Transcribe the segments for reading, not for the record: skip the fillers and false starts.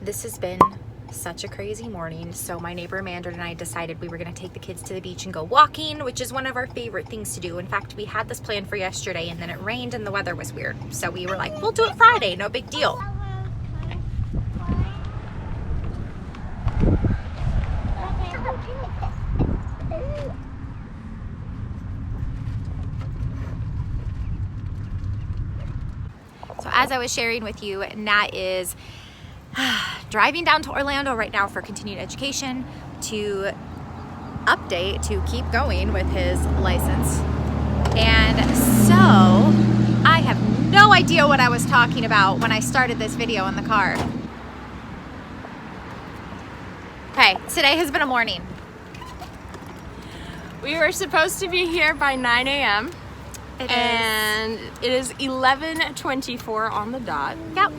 This has been such a crazy morning. So my neighbor Amanda and I decided we were going to take the kids to the beach and go walking, which is one of our favorite things to do. In fact, we had this plan for yesterday and then it rained and the weather was weird. So we were like, we'll do it Friday, no big deal. So as I was sharing with you, Nat is driving down to Orlando right now for continued education to update, to keep going with his license. And so I have no idea what I was talking about when I started this video in the car. Okay, today has been a morning. We were supposed to be here by 9 a.m. and it is 11:24 on the dot. Yep.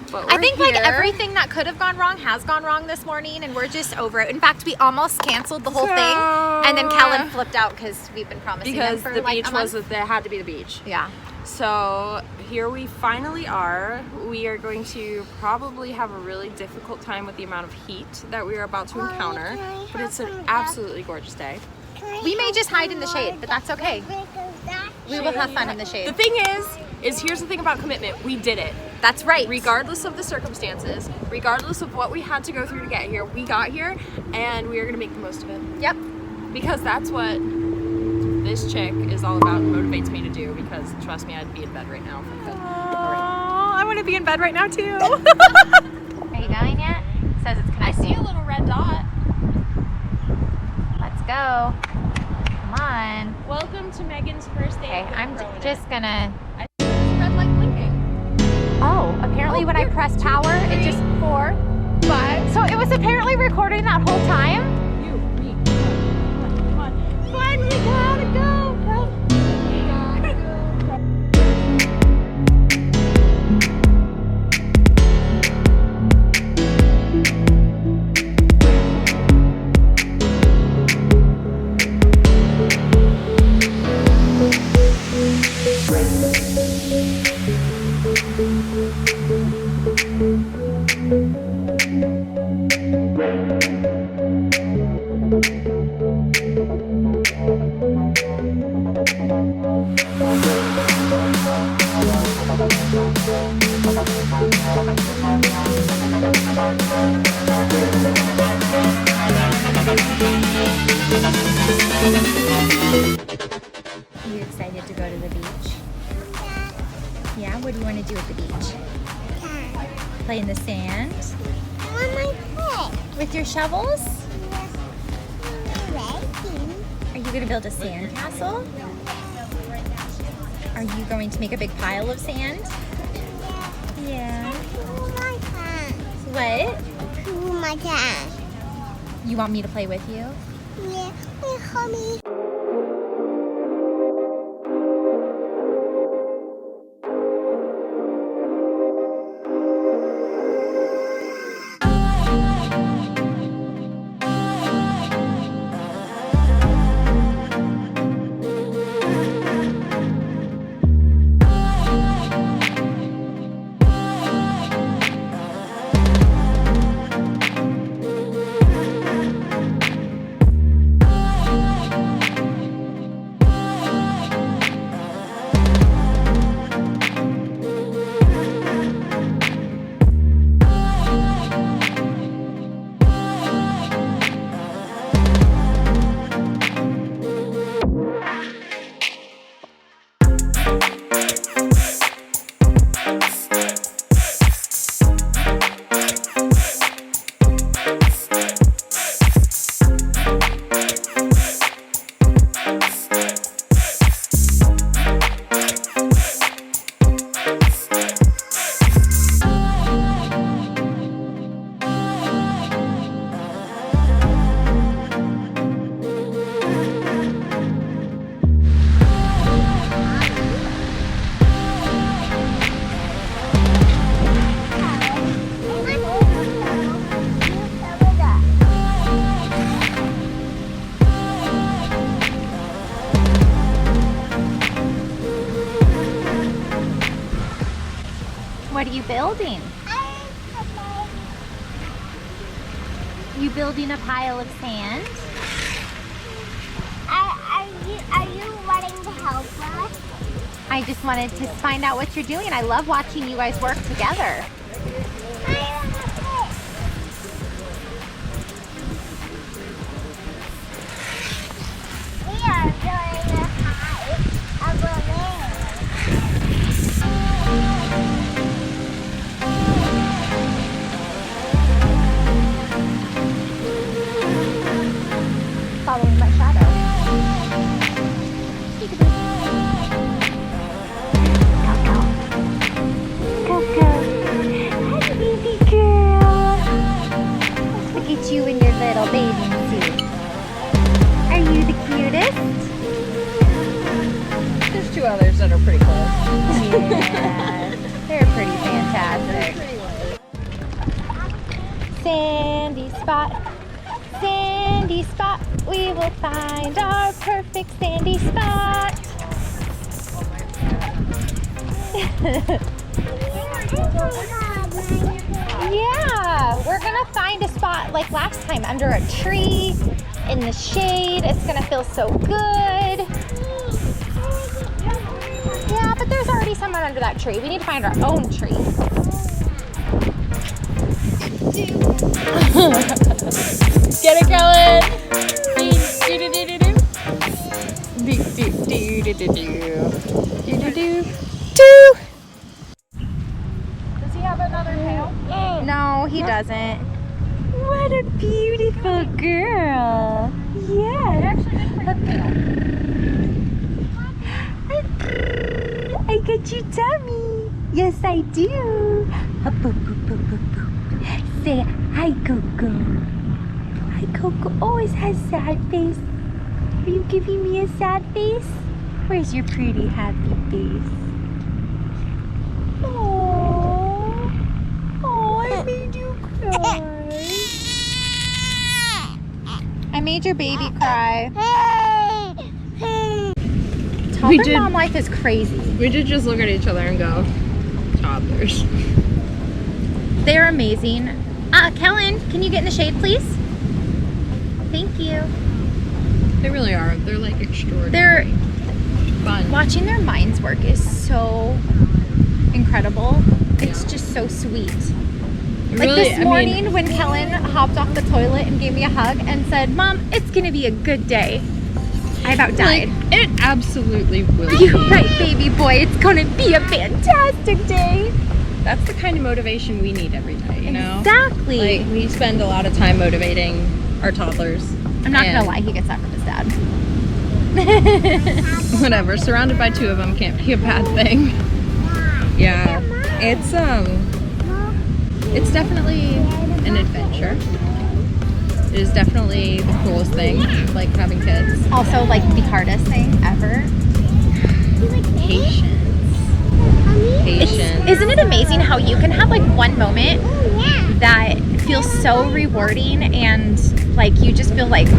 But I think here. like everything that could have gone wrong has gone wrong this morning, and we're just over it. In fact, we almost canceled the whole thing, and then Kellen flipped out because we've been promising because them for the like beach a month. was there had to be the beach. Yeah. So here we finally are. We are going to probably have a really difficult time with the amount of heat that we are about to encounter, but it's an absolutely gorgeous day. We may just hide in the shade, but that's okay. We will have fun in the shade. The thing is here's the thing about commitment. We did it. That's right. Regardless of the circumstances, regardless of what we had to go through to get here, we got here and we are gonna make the most of it. Yep. Because that's what this chick is all about and motivates me to do, because trust me, I'd be in bed right now if I could. I want to be in bed right now too. Are you going yet? It says it's connecting. I see a little red dot. Let's go. Come on. Welcome to Megan's first day. Okay, I'm just gonna. I see this red light blinking. Oh, apparently when I press power, it just 4, 5. So it was apparently recording that whole time. Come on. Finally gotta go. Are you excited to go to the beach? Yeah, what do you want to do at the beach? Play in the sand? With your shovels? Are you going to build a sand castle? Are you going to make a big pile of sand? Yeah. What? You want me to play with you? Yeah, homie. What are you building? building a pile of sand. Are you wanting to help us? I just wanted to find out what you're doing. I love watching you guys work together. We are doing a high of a man. Following my shadow. Hi, baby girl. Look at you in your little bathing suit. Are you the cutest? There's two others that are pretty close. Yeah, they're pretty fantastic. Sandy spot, sandy spot. We will find our perfect sandy spot. Yeah, we're gonna find a spot like last time under a tree in the shade. It's gonna feel so good. Yeah, but there's already someone under that tree. We need to find our own tree. Get it, Kellen! Does he have another tail? No, he doesn't. What a beautiful girl. Yeah. I got your tummy. Yes, I do. Say hi, Coco. Hi, Coco. Always has sad face. Are you giving me a sad face? Where's your pretty happy face? Oh, I made you cry. I made your baby cry. Toddler mom life is crazy. We did just look at each other and go, toddlers. They're amazing. Kellen, can you get in the shade, please? Thank you. They really are. They're like extraordinary. They're fun. Watching their minds work is so incredible. It's just so sweet. Like Really, this morning when Kellen hopped off the toilet and gave me a hug and said, "Mom, it's gonna be a good day." I about died. Like, it absolutely will. You're right, baby boy. It's gonna be a fantastic day. That's the kind of motivation we need every day, you know? Exactly. Like, we spend a lot of time motivating our toddlers. I'm not gonna lie, he gets that from his dad. Whatever, surrounded by two of them can't be a bad thing. Yeah, it's definitely an adventure. It is definitely the coolest thing, like having kids. Also, like the hardest thing ever. Patience. Isn't it amazing how you can have like one moment that feels so rewarding and like you just feel like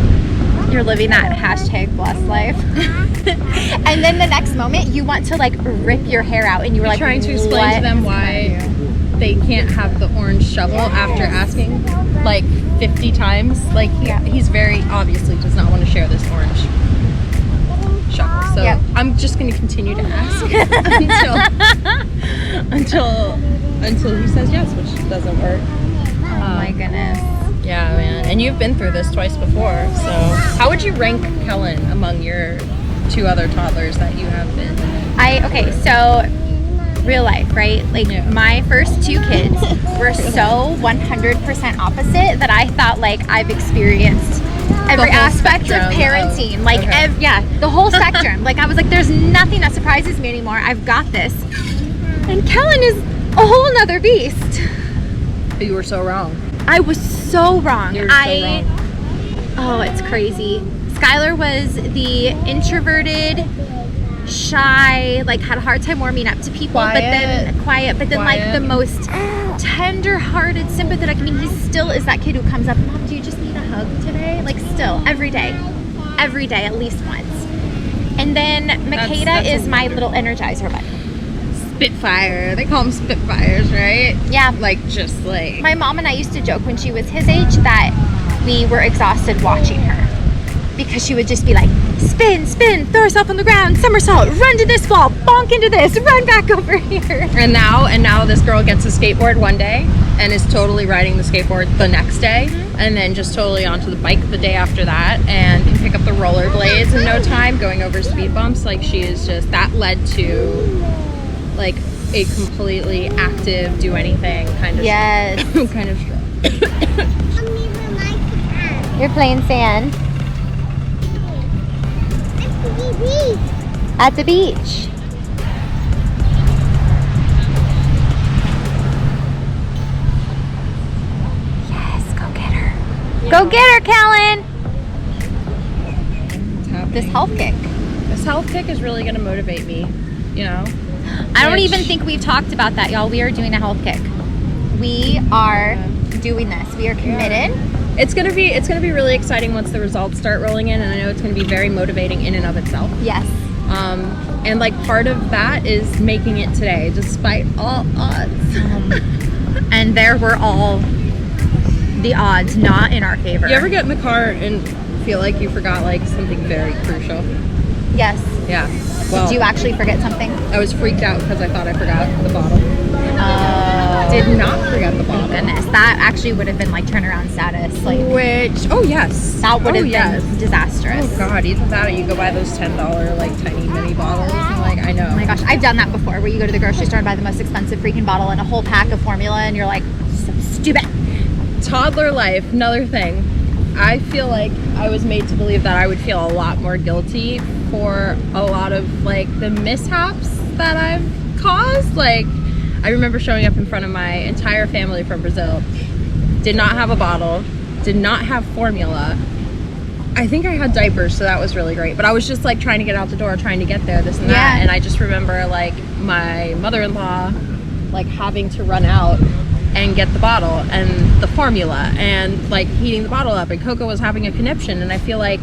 you're living that hashtag blessed life. And then the next moment you want to like rip your hair out and you were like trying to explain to them why they can't have the orange shovel after asking like 50 times. Like he's very obviously does not want to share this orange shovel. So I'm just going to continue to ask until he says yes, which doesn't work. Oh my goodness. Yeah, man. And you've been through this twice before. So how would you rank Kellen among your two other toddlers that you have been? Okay, so real life, right? Like my first two kids were so 100% opposite that I thought like I've experienced every aspect of parenting. Like the whole spectrum. Like I was like, there's nothing that surprises me anymore. I've got this. And Kellen is a whole nother beast. You were so wrong. I was so wrong. You were so wrong. Oh, it's crazy. Skylar was the introverted, shy, like had a hard time warming up to people, but then like the most tender-hearted, sympathetic. I mean, he still is that kid who comes up, "Mom, do you just need a hug today?" Like still, every day, at least once. And then Makeda is my little Energizer bunny. Spitfire. They call them Spitfires, right? Yeah. Like just like my mom and I used to joke when she was his age that we were exhausted watching her because she would just be like, spin, spin, throw herself on the ground, somersault, run to this wall, bonk into this, run back over here. And now this girl gets a skateboard one day and is totally riding the skateboard the next day, and then just totally onto the bike the day after that, and can pick up the rollerblades in no time, going over speed bumps. Like, she is just, that led to like a completely active, do anything kind of Yes. kind of. You're playing sand at the beach. Yes, go get her. Go get her, Kellen. This health kick. This health kick is really going to motivate me, you know? I don't even think we've talked about that, y'all. We are doing a health kick. We are doing this. We are committed. It's gonna be really exciting once the results start rolling in, and I know it's gonna be very motivating in and of itself. Yes. And like part of that is making it today, despite all odds. And there were all the odds not in our favor. You ever get in the car and feel like you forgot like something very crucial? Yes. Yeah. Well, Did you actually forget something? I was freaked out because I thought I forgot the bottle. Did not forget the bottle. Goodness, that actually would have been like turnaround status. Like, Oh yes. that would have yes. been disastrous. Oh god, either that or you go buy those $10 like tiny mini bottles and like, I know. Oh my gosh, I've done that before, where you go to the grocery store and buy the most expensive freaking bottle and a whole pack of formula, and you're like, so stupid. Toddler life, another thing. I feel like I was made to believe that I would feel a lot more guilty for a lot of like the mishaps that I've caused. Like, I remember showing up in front of my entire family from Brazil, did not have a bottle, did not have formula. I think I had diapers, so that was really great. But I was just like trying to get out the door, trying to get there, this and that. Yeah. And I just remember like my mother-in-law like having to run out and get the bottle and the formula and like heating the bottle up, and Coco was having a conniption. And I feel like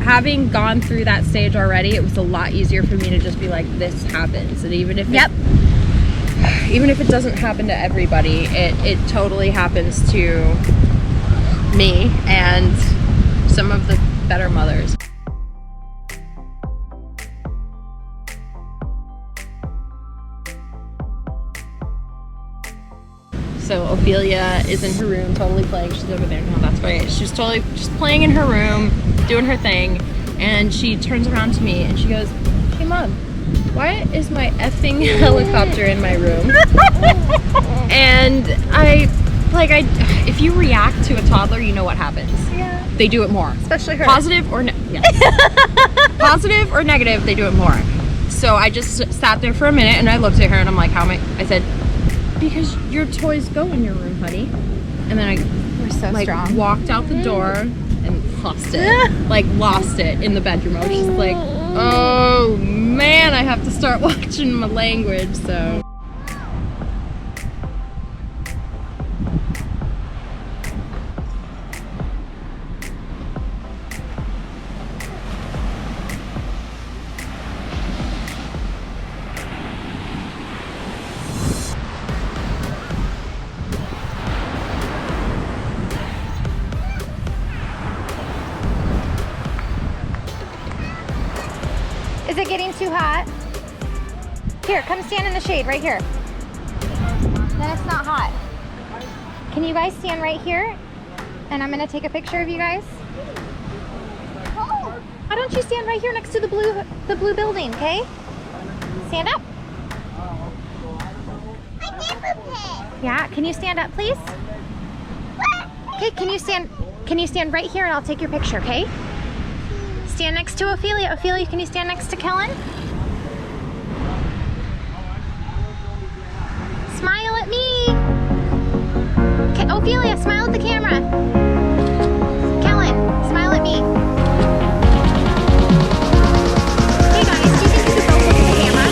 having gone through that stage already, it was a lot easier for me to just be like, this happens. And even if even if it doesn't happen to everybody, it totally happens to me and some of the better mothers. So Ophelia is in her room, totally playing. She's over there. No, that's great. She's totally just playing in her room, doing her thing. And she turns around to me and she goes, "Hey mom, why is my effing helicopter in my room?" And if you react to a toddler, you know what happens. Yeah. They do it more. Especially her. Positive or positive or negative, they do it more. So I just sat there for a minute and I looked at her and I'm like, I said, "Because your toys go in your room, honey." And then We're so strong. walked out the door and lost it. Lost it in the bedroom. I was just like, oh man, I have to start watching my language, so. Is it getting too hot? Here, come stand in the shade right here. Then it's not hot. Can you guys stand right here? And I'm gonna take a picture of you guys. Why don't you stand right here next to the blue building, okay? Stand up. Yeah, can you stand up, please? Okay, can you stand right here and I'll take your picture, okay? Stand next to Ophelia. Ophelia, can you stand next to Kellen? Smile at me. Okay, Ophelia, smile at the camera. Kellen, smile at me. Hey guys, do you think you could both look at the camera?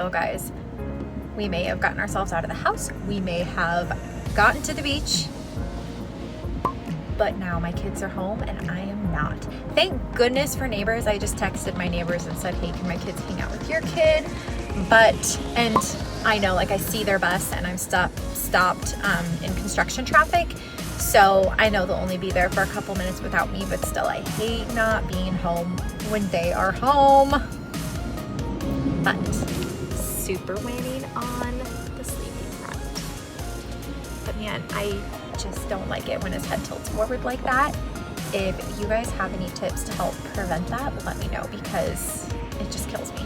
still, guys, we may have gotten ourselves out of the house. We may have gotten to the beach. But now my kids are home and I am not. Thank goodness for neighbors. I just texted my neighbors and said, hey, can my kids hang out with your kid? And I know, like, I see their bus and I'm stopped in construction traffic. So I know they'll only be there for a couple minutes without me, but still, I hate not being home when they are home. But super winning on the sleeping front. But man, I just don't like it when his head tilts forward like that. If you guys have any tips to help prevent that, let me know, because it just kills me.